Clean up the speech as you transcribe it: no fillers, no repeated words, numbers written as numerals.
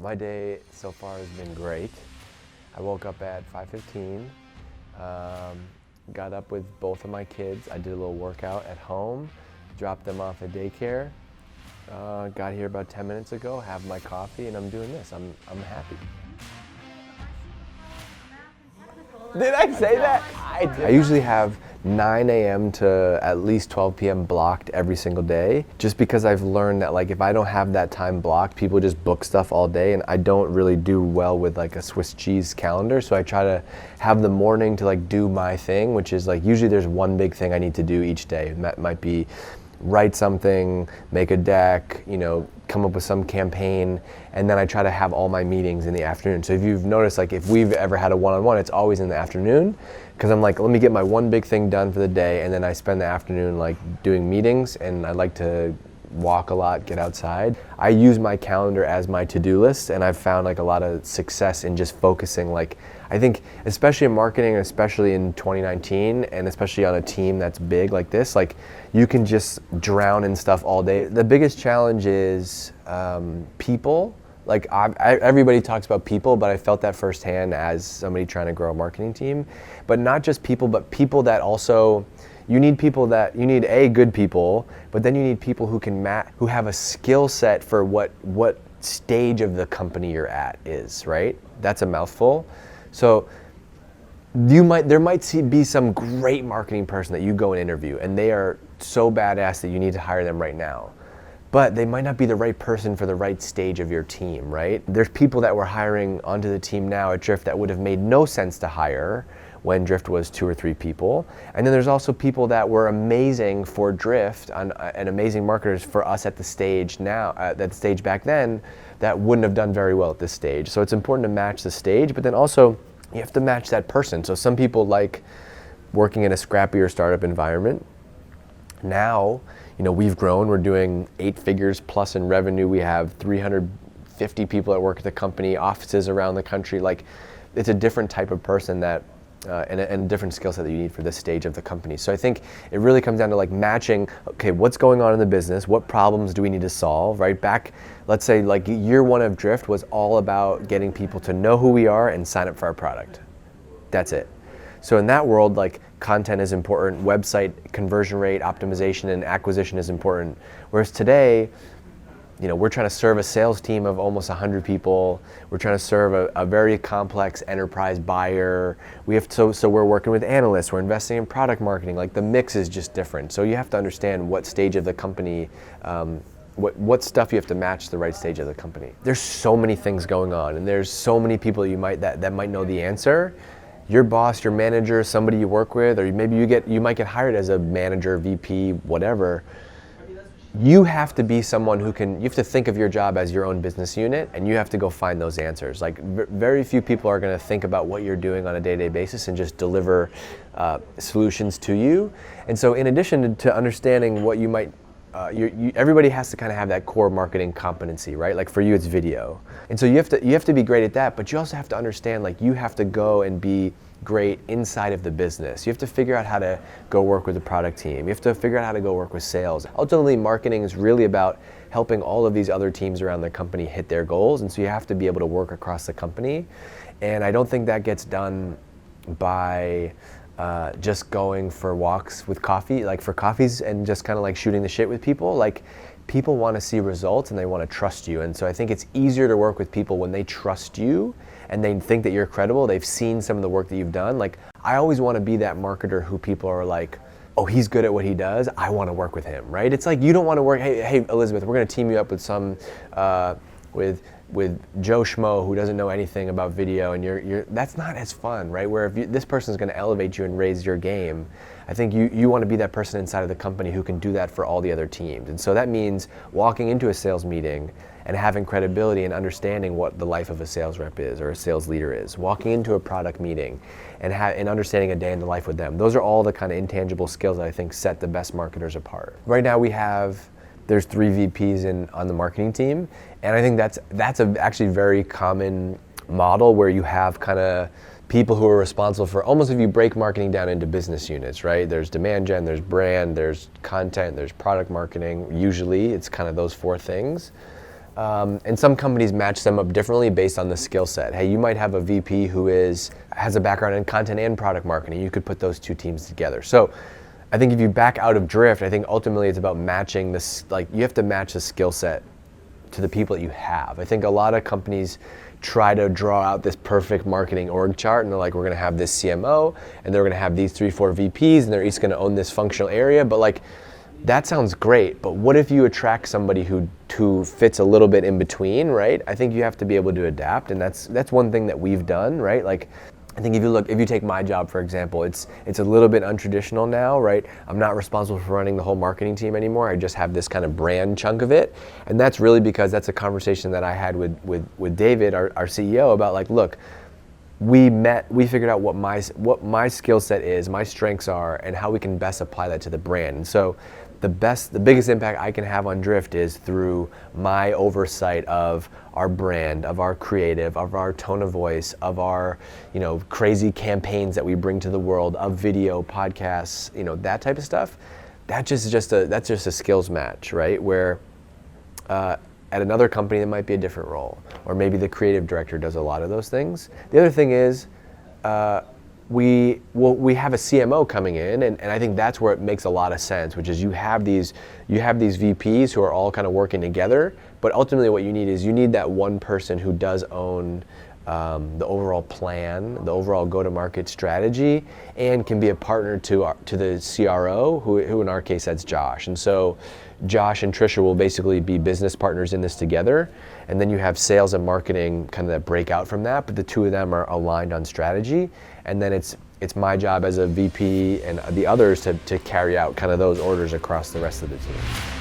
My day so far has been great. I woke up at 5:15, got up with both of my kids. I did a little workout at home, dropped them off at daycare, got here about 10 minutes ago, have my coffee, and I'm doing this. I'm happy. Did I say that? I usually have 9 a.m. to at least 12 p.m. blocked every single day, just because I've learned that like if I don't have that time blocked, people just book stuff all day, and I don't really do well with like a Swiss cheese calendar. So I try to have the morning to like do my thing, which is like usually there's one big thing I need to do each day. That might be write something, make a deck, come up with some campaign, and then I try to have all my meetings in the afternoon. So if you've noticed, like if we've ever had a one-on-one, it's always in the afternoon, because I'm like, let me get my one big thing done for the day, and then I spend the afternoon like doing meetings, and I like to walk a lot, get outside. I use my calendar as my to-do list, and I've found like a lot of success in just focusing. Like I think especially in marketing, especially in 2019, and especially on a team that's big like this, like you can just drown in stuff all day. The biggest challenge is people. Like everybody talks about people, but I felt that firsthand as somebody trying to grow a marketing team. But not just people, but people that also, you need good people, but then you need people who can who have a skill set for what stage of the company you're at is, right? That's a mouthful. So there might be some great marketing person that you go and interview, and they are so badass that you need to hire them right now. But they might not be the right person for the right stage of your team, right? There's people that we're hiring onto the team now at Drift that would have made no sense to hire when Drift was 2 or 3 people. And then there's also people that were amazing for Drift and amazing marketers for us at the stage now, at the stage back then, that wouldn't have done very well at this stage. So it's important to match the stage, but then also you have to match that person. So some people like working in a scrappier startup environment. Now, we've grown, we're doing 8 figures plus in revenue. We have 350 people that work at the company, offices around the country. Like it's a different type of person that and a different skill set that you need for this stage of the company. So I think it really comes down to like matching, okay, what's going on in the business? What problems do we need to solve, right? Back, let's say like year 1 of Drift was all about getting people to know who we are and sign up for our product. That's it. So in that world, like content is important, website conversion rate, optimization, and acquisition is important. Whereas today, we're trying to serve a sales team of almost 100 people. We're trying to serve a very complex enterprise buyer. So we're working with analysts. We're investing in product marketing. Like the mix is just different. So you have to understand what stage of the company, what stuff you have to match the right stage of the company. There's so many things going on, and there's so many people that might know the answer. Your boss, your manager, somebody you work with, or maybe you might get hired as a manager, VP, whatever. You have to be someone you have to think of your job as your own business unit, and you have to go find those answers. Like very few people are going to think about what you're doing on a day-to-day basis and just deliver solutions to you. And so in addition to understanding what you might, everybody has to kind of have that core marketing competency, right? Like for you, it's video. And so you have to be great at that, but you also have to understand, like you have to go and be great inside of the business. You have to figure out how to go work with the product team. You have to figure out how to go work with sales. Ultimately, marketing is really about helping all of these other teams around the company hit their goals, and so you have to be able to work across the company. And I don't think that gets done by just going for walks with coffee, like for coffees and just kind of like shooting the shit with people. Like people want to see results and they want to trust you. And so I think it's easier to work with people when they trust you and they think that you're credible. They've seen some of the work that you've done. Like I always want to be that marketer who people are like, oh, he's good at what he does, I want to work with him, right? It's like you don't want to work, hey Elizabeth, we're going to team you up with some, with Joe Schmo who doesn't know anything about video, and that's not as fun, right? Where if this person is going to elevate you and raise your game, I think you want to be that person inside of the company who can do that for all the other teams. And so that means walking into a sales meeting and having credibility and understanding what the life of a sales rep is or a sales leader is. Walking into a product meeting and understanding a day in the life with them. Those are all the kind of intangible skills that I think set the best marketers apart. Right now there's 3 VPs on the marketing team, and I think that's actually very common model where you have kind of people who are responsible for, almost if you break marketing down into business units, right? There's demand gen, there's brand, there's content, there's product marketing. Usually it's kind of those 4 things. And some companies match them up differently based on the skill set. Hey, you might have a VP who has a background in content and product marketing. You could put those two teams together. So I think if you back out of drift, I think ultimately it's about matching this, like you have to match the skill set to the people that you have. I think a lot of companies try to draw out this perfect marketing org chart, and they're like, we're gonna have this CMO, and they're gonna have these 3-4 VPs, and they're each gonna own this functional area, but like, that sounds great, but what if you attract somebody who fits a little bit in between, right? I think you have to be able to adapt, and that's one thing that we've done, right? Like, I think if you take my job, for example, it's a little bit untraditional now, right? I'm not responsible for running the whole marketing team anymore. I just have this kind of brand chunk of it. And that's really because that's a conversation that I had with David, our CEO, about like, look, we figured out what my skill set is, my strengths are, and how we can best apply that to the brand. And so the biggest impact I can have on Drift is through my oversight of our brand, of our creative, of our tone of voice, of our, crazy campaigns that we bring to the world, of video, podcasts, that type of stuff. That's just a skills match, right? Where at another company, it might be a different role, or maybe the creative director does a lot of those things. The other thing is, we have a CMO coming in, and I think that's where it makes a lot of sense, which is you have these VPs who are all kind of working together, but ultimately what you need that one person who does own the overall plan, the overall go-to-market strategy, and can be a partner to the CRO, who in our case that's Josh. And so Josh and Trisha will basically be business partners in this together, and then you have sales and marketing kind of that break out from that, but the two of them are aligned on strategy, and then it's my job as a VP and the others to carry out kind of those orders across the rest of the team.